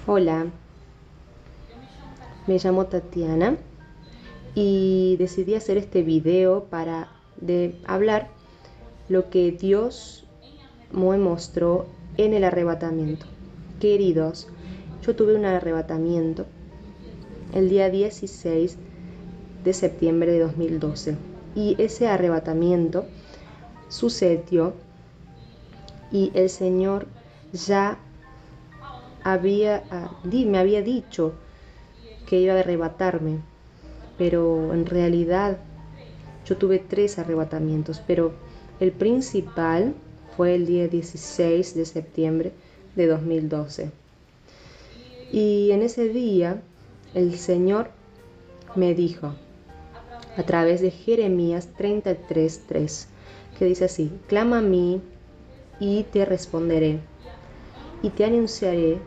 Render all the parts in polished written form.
Hola, me llamo Tatiana y decidí hacer este video para hablar lo que Dios me mostró en el arrebatamiento. Queridos, yo tuve un arrebatamiento el día 16 de septiembre de 2012 y ese arrebatamiento sucedió y el Señor ya me había dicho que iba a arrebatarme, pero en realidad yo tuve 3 arrebatamientos, pero el principal fue el día 16 de septiembre de 2012. Y en ese día el Señor me dijo a través de Jeremías 33:3, que dice así: clama a mí y te responderé y te anunciaré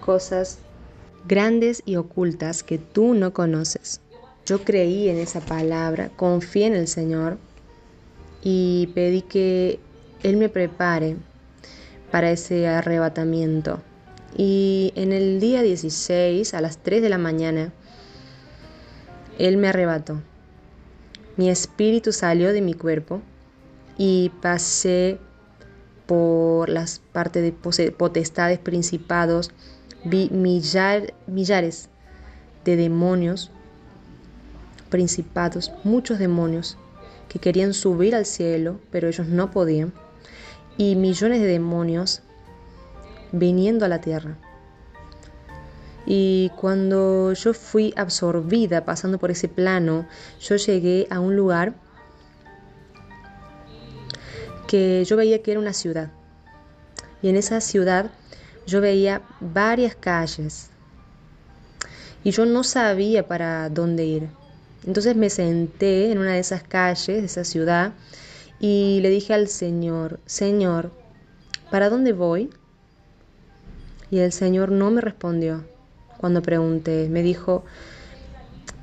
cosas grandes y ocultas que tú no conoces. Yo creí en esa palabra, confié en el Señor y pedí que Él me prepare para ese arrebatamiento. Y en el día 16, a las 3 de la mañana, Él me arrebató. Mi espíritu salió de mi cuerpo y pasé por las partes de potestades, principados. Vi millares de demonios, principados, muchos demonios que querían subir al cielo, pero ellos no podían, y millones de demonios viniendo a la tierra. Y cuando yo fui absorbida pasando por ese plano, yo llegué a un lugar que yo veía que era una ciudad. Y en esa ciudad yo veía varias calles y yo no sabía para dónde ir. Entonces me senté en una de esas calles de esa ciudad y le dije al Señor: Señor, ¿para dónde voy? Y el Señor no me respondió cuando pregunté. Me dijo,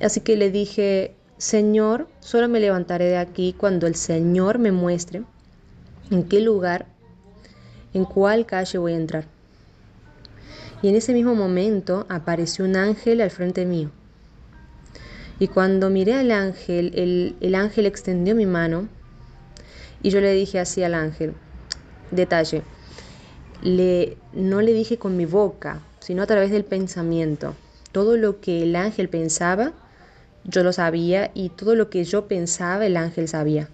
así que le dije: Señor, solo me levantaré de aquí cuando el Señor me muestre en qué lugar, en cuál calle voy a entrar. Y en ese mismo momento apareció un ángel al frente mío. Y cuando miré al ángel, el ángel extendió mi mano y yo le dije así al ángel, detalle, no le dije con mi boca, sino a través del pensamiento. Todo lo que el ángel pensaba, yo lo sabía, y todo lo que yo pensaba, el ángel sabía.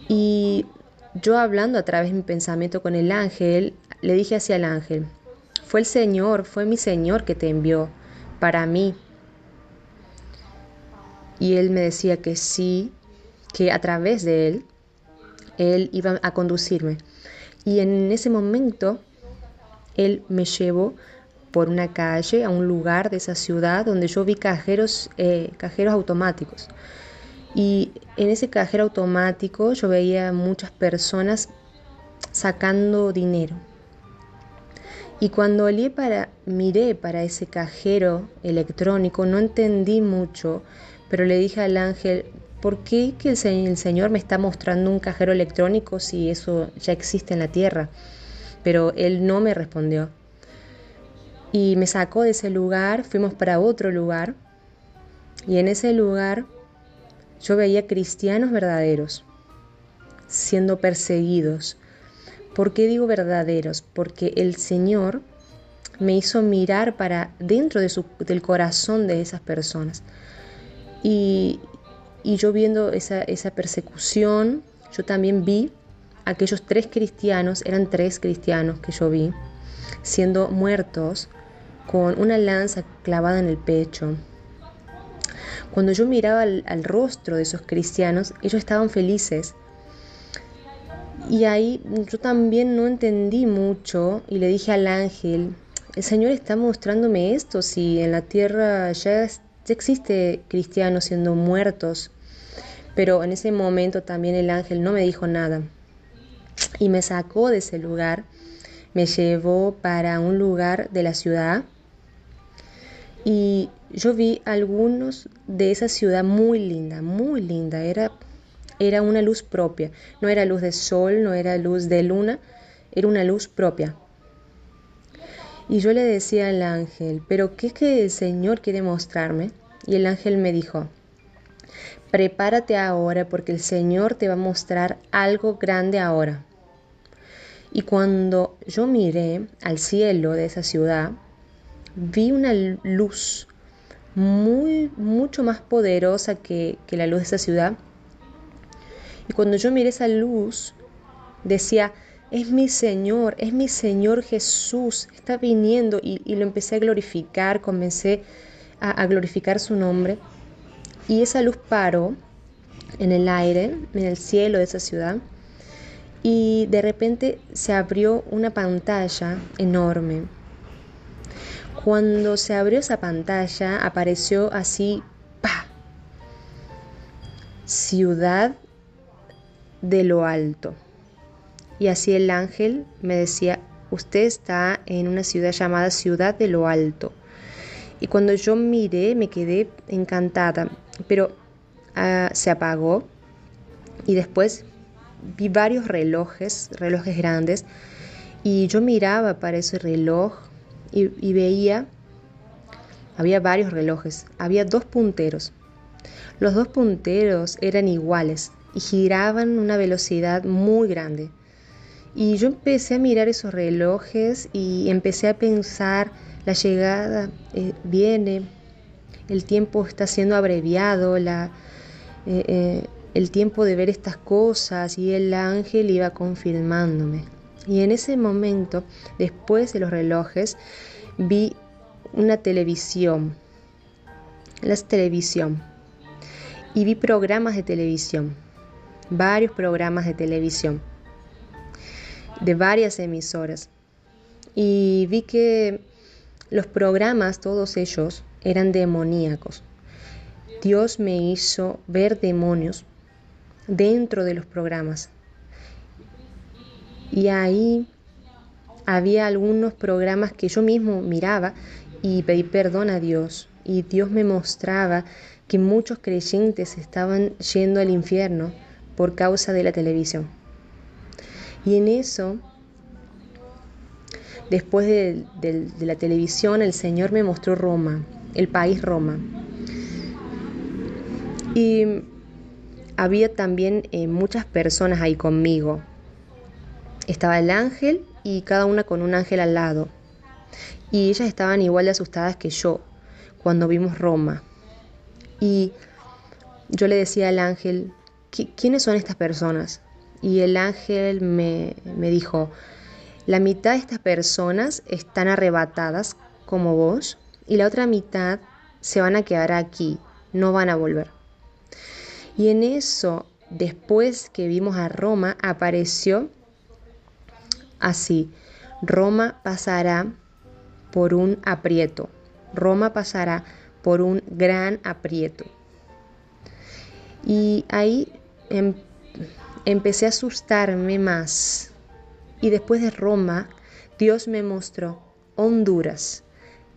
Y yo, hablando a través de mi pensamiento con el ángel, le dije así al ángel: fue el Señor, fue mi Señor que te envió para mí. Y él me decía que sí, que a través de él iba a conducirme. Y en ese momento, él me llevó por una calle a un lugar de esa ciudad donde yo vi cajeros automáticos. Y en ese cajero automático yo veía muchas personas sacando dinero. Y cuando miré para ese cajero electrónico, no entendí mucho, pero le dije al ángel: ¿por qué que el Señor me está mostrando un cajero electrónico si eso ya existe en la tierra? Pero él no me respondió. Y me sacó de ese lugar, fuimos para otro lugar, y en ese lugar yo veía cristianos verdaderos siendo perseguidos. ¿Por qué digo verdaderos? Porque el Señor me hizo mirar para dentro del corazón de esas personas. Y yo viendo esa persecución, yo también vi aquellos 3 cristianos, eran 3 cristianos que yo vi, siendo muertos con una lanza clavada en el pecho. Cuando yo miraba al rostro de esos cristianos, ellos estaban felices. Y ahí yo también no entendí mucho y le dije al ángel: el Señor está mostrándome esto, si en la tierra ya existe cristianos siendo muertos. Pero en ese momento también el ángel no me dijo nada y me sacó de ese lugar, me llevó para un lugar de la ciudad y yo vi algunos de esa ciudad muy linda, era una luz propia, no era luz de sol, no era luz de luna, era una luz propia. Y yo le decía al ángel, ¿pero qué es que el Señor quiere mostrarme? Y el ángel me dijo, prepárate ahora porque el Señor te va a mostrar algo grande ahora. Y cuando yo miré al cielo de esa ciudad, vi una luz mucho más poderosa que la luz de esa ciudad. Y cuando yo miré esa luz, decía, es mi Señor Jesús, está viniendo. Y lo empecé a glorificar, comencé a glorificar su nombre. Y esa luz paró en el aire, en el cielo de esa ciudad. Y de repente se abrió una pantalla enorme. Cuando se abrió esa pantalla, apareció así, ¡pa! Ciudad de lo alto. Y así el ángel me decía, usted está en una ciudad llamada Ciudad de lo Alto. Y cuando yo miré, me quedé encantada, pero se apagó y después vi varios relojes grandes, y yo miraba para ese reloj y veía, había varios relojes, había 2 punteros. Los 2 punteros eran iguales y giraban a una velocidad muy grande. Y yo empecé a mirar esos relojes y empecé a pensar, la llegada viene, el tiempo está siendo abreviado, el tiempo de ver estas cosas, y el ángel iba confirmándome. Y en ese momento, después de los relojes, vi una televisión, y vi programas de televisión, varios programas de televisión, de varias emisoras, y vi que los programas, todos ellos, eran demoníacos. Dios me hizo ver demonios dentro de los programas, y ahí había algunos programas que yo mismo miraba y pedí perdón a Dios, y Dios me mostraba que muchos creyentes estaban yendo al infierno por causa de la televisión. Y en eso, después de la televisión, el Señor me mostró Roma, el país Roma. Y había también muchas personas ahí conmigo. Estaba el ángel y cada una con un ángel al lado. Y ellas estaban igual de asustadas que yo cuando vimos Roma. Y yo le decía al ángel, ¿quiénes son estas personas? Y el ángel me dijo, la mitad de estas personas están arrebatadas como vos, y la otra mitad se van a quedar aquí, no van a volver. Y en eso, después que vimos a Roma, apareció así, Roma pasará por un aprieto, Roma pasará por un gran aprieto. Y ahí empecé a asustarme más. Y después de Roma, Dios me mostró Honduras.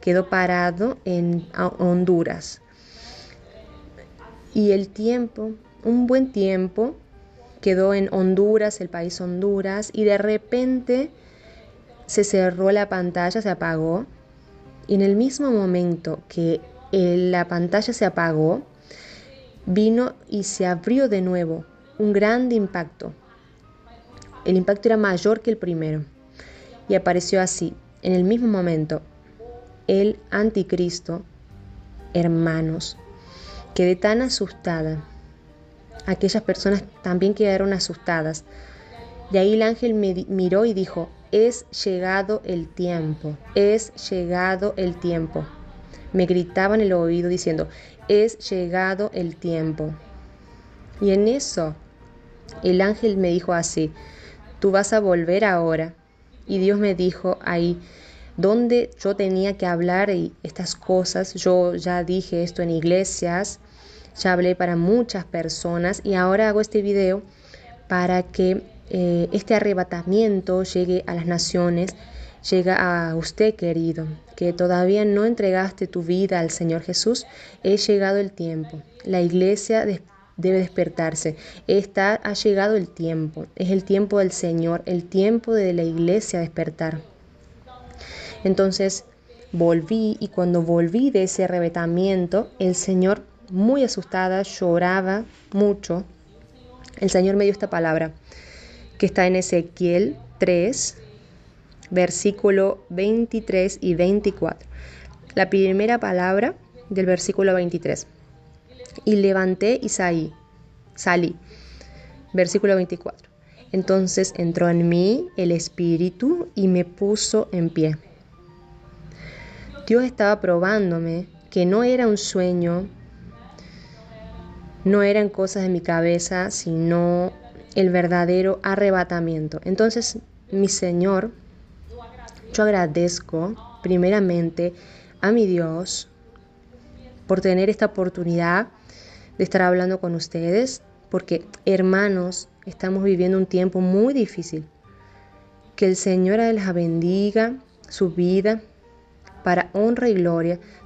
Quedó parado en Honduras. Y el tiempo, un buen tiempo, quedó en Honduras, el país Honduras, y de repente se cerró la pantalla, se apagó. Y en el mismo momento que la pantalla se apagó, vino y se abrió de nuevo un gran impacto. El impacto era mayor que el primero. Y apareció así, en el mismo momento, el anticristo. Hermanos, quedé tan asustada. Aquellas personas también quedaron asustadas. De ahí el ángel me miró y dijo, es llegado el tiempo, es llegado el tiempo. Me gritaba en el oído diciendo, es llegado el tiempo. Y en eso, el ángel me dijo así, tú vas a volver ahora. Y Dios me dijo ahí, donde yo tenía que hablar y estas cosas, yo ya dije esto en iglesias, ya hablé para muchas personas, y ahora hago este video para que este arrebatamiento llegue a las naciones, llegue a usted, querido, que todavía no entregaste tu vida al Señor Jesús. Es llegado el tiempo. La iglesia debe despertarse. Ha llegado el tiempo. Es el tiempo del Señor, el tiempo de la iglesia despertar. Entonces volví, y cuando volví de ese arrebatamiento, el Señor, muy asustada, lloraba mucho. El Señor me dio esta palabra que está en Ezequiel 3, versículo 23 y 24. La primera palabra del versículo 23. Y levanté y salí. Versículo 24. Entonces entró en mí el Espíritu y me puso en pie. Dios estaba probándome que no era un sueño, no eran cosas de mi cabeza, sino el verdadero arrebatamiento. Entonces, mi Señor, yo agradezco primeramente a mi Dios por tener esta oportunidad de estar hablando con ustedes, porque, hermanos, estamos viviendo un tiempo muy difícil. Que el Señor les bendiga su vida para honra y gloria